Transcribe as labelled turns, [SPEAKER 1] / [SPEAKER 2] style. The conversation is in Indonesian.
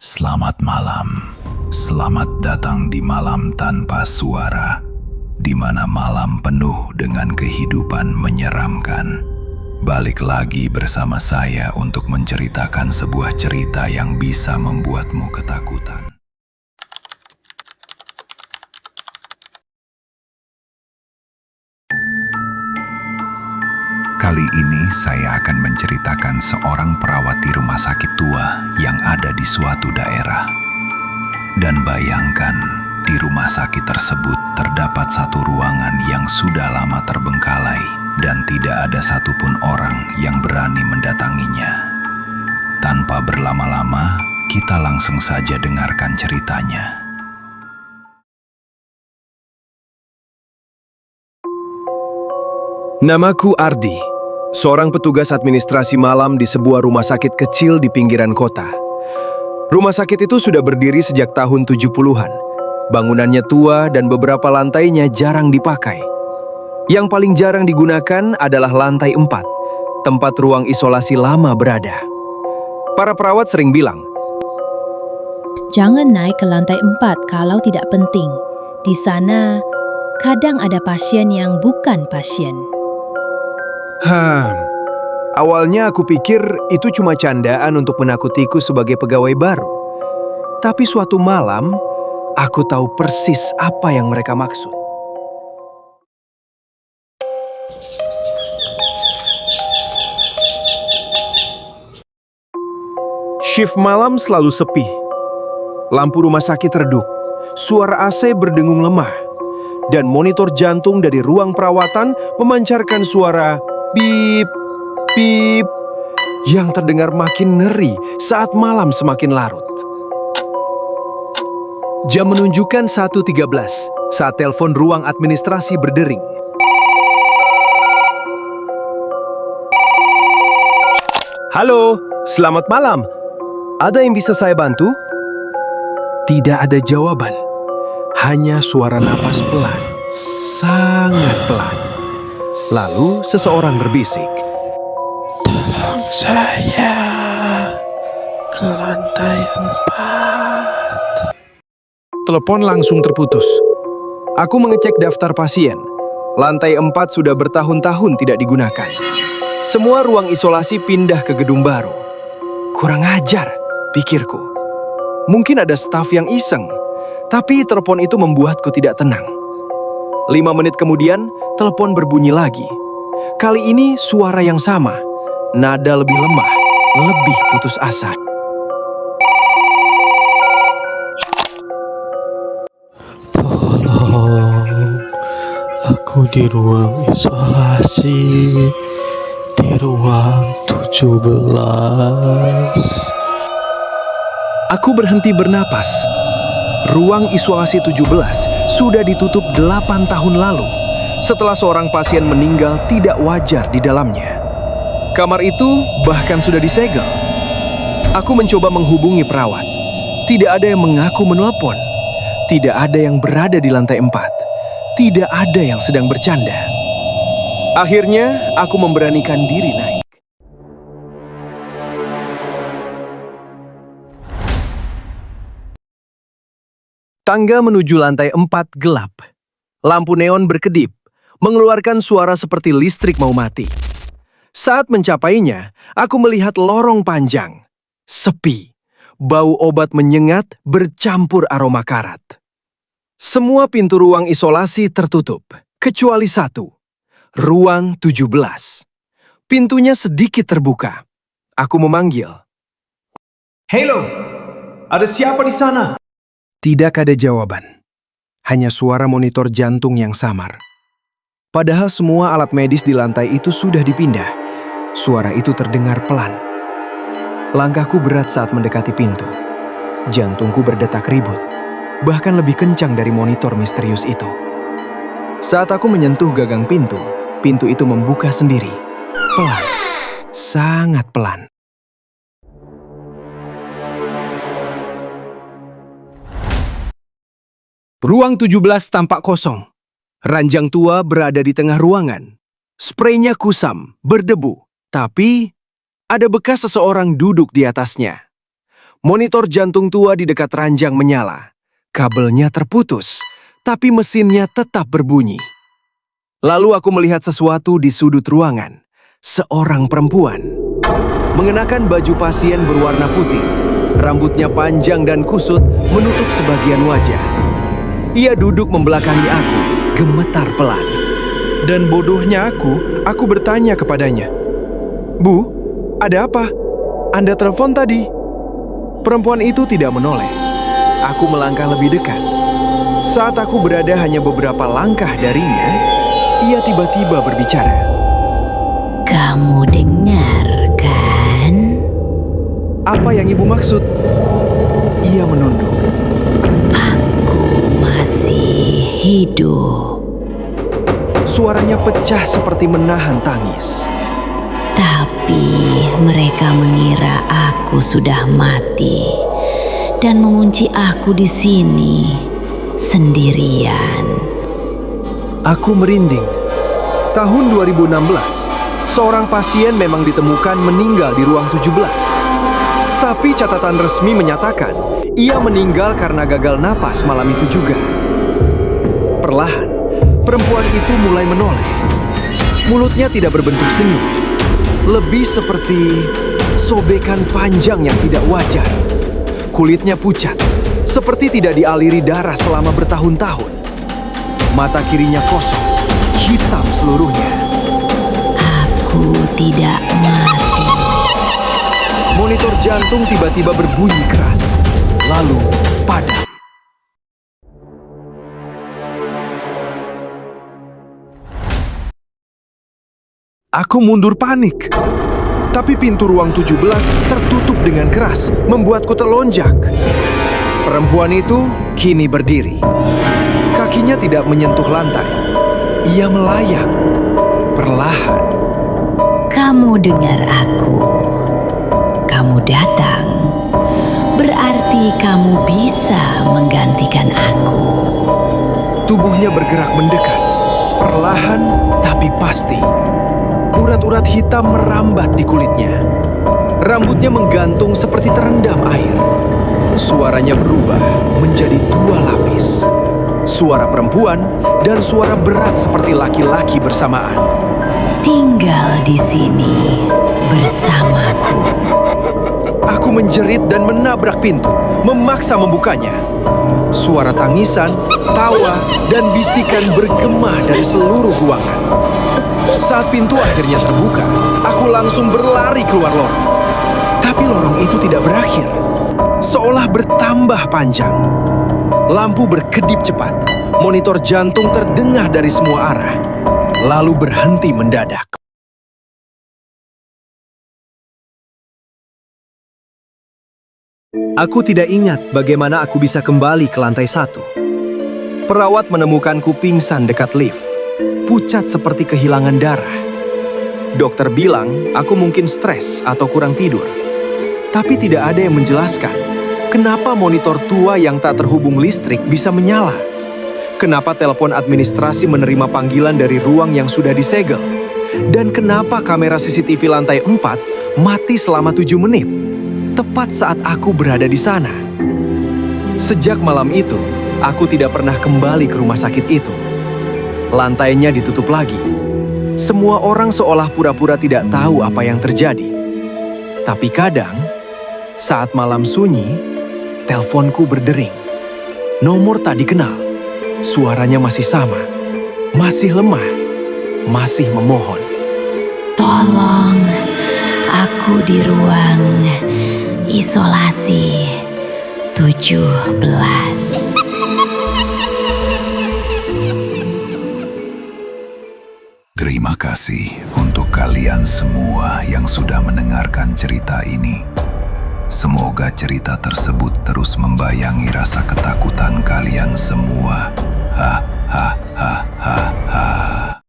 [SPEAKER 1] Selamat malam. Selamat datang di malam tanpa suara, di mana malam penuh dengan kehidupan menyeramkan. Balik lagi bersama saya untuk menceritakan sebuah cerita yang bisa membuatmu ketakutan. Kali ini saya akan menceritakan seorang perawat di rumah sakit tua yang ada di suatu daerah. Dan bayangkan, di rumah sakit tersebut terdapat satu ruangan yang sudah lama terbengkalai dan tidak ada satupun orang yang berani mendatanginya. Tanpa berlama-lama, kita langsung saja dengarkan ceritanya.
[SPEAKER 2] Namaku Ardi, seorang petugas administrasi malam di sebuah rumah sakit kecil di pinggiran kota. Rumah sakit itu sudah berdiri sejak tahun 70-an. Bangunannya tua dan beberapa lantainya jarang dipakai. Yang paling jarang digunakan adalah lantai 4, tempat ruang isolasi lama berada. Para perawat sering bilang,
[SPEAKER 3] "Jangan naik ke lantai 4 kalau tidak penting. Di sana, kadang ada pasien yang bukan pasien."
[SPEAKER 2] Awalnya aku pikir itu cuma candaan untuk menakutiku sebagai pegawai baru. Tapi suatu malam, aku tahu persis apa yang mereka maksud. Shift malam selalu sepi. Lampu rumah sakit redup, suara AC berdengung lemah, dan monitor jantung dari ruang perawatan memancarkan suara bip, bip, yang terdengar makin ngeri saat malam semakin larut. Jam menunjukkan 1.13 saat telepon ruang administrasi berdering. Halo, selamat malam. Ada yang bisa saya bantu? Tidak ada jawaban. Hanya suara napas pelan, sangat pelan. Lalu seseorang berbisik,
[SPEAKER 4] "Tolong saya ke lantai 4.
[SPEAKER 2] Telepon langsung terputus. Aku mengecek daftar pasien. Lantai 4 sudah bertahun-tahun tidak digunakan. Semua ruang isolasi pindah ke gedung baru. Kurang ajar, pikirku. Mungkin ada staf yang iseng, tapi telepon itu membuatku tidak tenang. 5 menit kemudian, telepon berbunyi lagi. Kali ini suara yang sama, nada lebih lemah, lebih putus asa.
[SPEAKER 4] Tolong, aku di ruang isolasi, di ruang 17.
[SPEAKER 2] Aku berhenti bernapas. Ruang isolasi 17 sudah ditutup 8 tahun lalu setelah seorang pasien meninggal tidak wajar di dalamnya. Kamar itu bahkan sudah disegel. Aku mencoba menghubungi perawat. Tidak ada yang mengaku menelpon. Tidak ada yang berada di lantai 4. Tidak ada yang sedang bercanda. Akhirnya, aku memberanikan diri naik. Tangga menuju lantai 4 gelap. Lampu neon berkedip, mengeluarkan suara seperti listrik mau mati. Saat mencapainya, aku melihat lorong panjang. Sepi. Bau obat menyengat bercampur aroma karat. Semua pintu ruang isolasi tertutup, kecuali satu. Ruang 17. Pintunya sedikit terbuka. Aku memanggil. "Halo, ada siapa di sana?" Tidak ada jawaban. Hanya suara monitor jantung yang samar. Padahal semua alat medis di lantai itu sudah dipindah. Suara itu terdengar pelan. Langkahku berat saat mendekati pintu. Jantungku berdetak ribut, bahkan lebih kencang dari monitor misterius itu. Saat aku menyentuh gagang pintu, pintu itu membuka sendiri. Pelan, sangat pelan. Ruang 17 tampak kosong. Ranjang tua berada di tengah ruangan. Spraynya kusam, berdebu, tapi ada bekas seseorang duduk di atasnya. Monitor jantung tua di dekat ranjang menyala. Kabelnya terputus, tapi mesinnya tetap berbunyi. Lalu aku melihat sesuatu di sudut ruangan. Seorang perempuan. Mengenakan baju pasien berwarna putih. Rambutnya panjang dan kusut menutup sebagian wajah. Ia duduk membelakangi aku, gemetar pelan. Dan bodohnya aku bertanya kepadanya. "Bu, ada apa? Anda telepon tadi?" Perempuan itu tidak menoleh. Aku melangkah lebih dekat. Saat aku berada hanya beberapa langkah darinya, ia tiba-tiba berbicara.
[SPEAKER 3] Kamu dengar kan?
[SPEAKER 2] "Apa yang ibu maksud?" Ia menunduk.
[SPEAKER 3] Aku masih hidup.
[SPEAKER 2] Suaranya pecah seperti menahan tangis.
[SPEAKER 3] Tapi mereka mengira aku sudah mati dan mengunci aku di sini sendirian.
[SPEAKER 2] Aku merinding. Tahun 2016, seorang pasien memang ditemukan meninggal di ruang 17. Tapi catatan resmi menyatakan ia meninggal karena gagal napas malam itu juga. Perlahan, perempuan itu mulai menoleh. Mulutnya tidak berbentuk senyum. Lebih seperti sobekan panjang yang tidak wajar. Kulitnya pucat, seperti tidak dialiri darah selama bertahun-tahun. Mata kirinya kosong, hitam seluruhnya.
[SPEAKER 3] Aku tidak mati.
[SPEAKER 2] Monitor jantung tiba-tiba berbunyi keras, lalu padam. Aku mundur panik. Tapi pintu ruang 17 tertutup dengan keras, membuatku terlonjak. Perempuan itu kini berdiri. Kakinya tidak menyentuh lantai. Ia melayang, perlahan.
[SPEAKER 3] Kamu dengar aku. Kamu datang. Berarti kamu bisa menggantikan aku.
[SPEAKER 2] Tubuhnya bergerak mendekat, perlahan tapi pasti. Urat-urat hitam merambat di kulitnya. Rambutnya menggantung seperti terendam air. Suaranya berubah menjadi dua lapis. Suara perempuan dan suara berat seperti laki-laki bersamaan.
[SPEAKER 3] Tinggal di sini bersamaku.
[SPEAKER 2] Aku menjerit dan menabrak pintu, memaksa membukanya. Suara tangisan, tawa, dan bisikan bergema dari seluruh ruangan. Saat pintu akhirnya terbuka, aku langsung berlari keluar lorong. Tapi lorong itu tidak berakhir, seolah bertambah panjang. Lampu berkedip cepat, monitor jantung terdengar dari semua arah, lalu berhenti mendadak. Aku tidak ingat bagaimana aku bisa kembali ke lantai 1. Perawat menemukanku pingsan dekat lift, pucat seperti kehilangan darah. Dokter bilang aku mungkin stres atau kurang tidur. Tapi tidak ada yang menjelaskan kenapa monitor tua yang tak terhubung listrik bisa menyala. Kenapa telepon administrasi menerima panggilan dari ruang yang sudah disegel. Dan kenapa kamera CCTV lantai 4 mati selama 7 menit. Tepat saat aku berada di sana. Sejak malam itu, aku tidak pernah kembali ke rumah sakit itu. Lantainya ditutup lagi. Semua orang seolah pura-pura tidak tahu apa yang terjadi. Tapi kadang, saat malam sunyi, teleponku berdering. Nomor tak dikenal. Suaranya masih sama. Masih lemah. Masih memohon.
[SPEAKER 3] Tolong, aku di ruang isolasi 17.
[SPEAKER 1] Terima kasih untuk kalian semua yang sudah mendengarkan cerita ini. Semoga cerita tersebut terus membayangi rasa ketakutan kalian semua. Ha ha ha ha ha.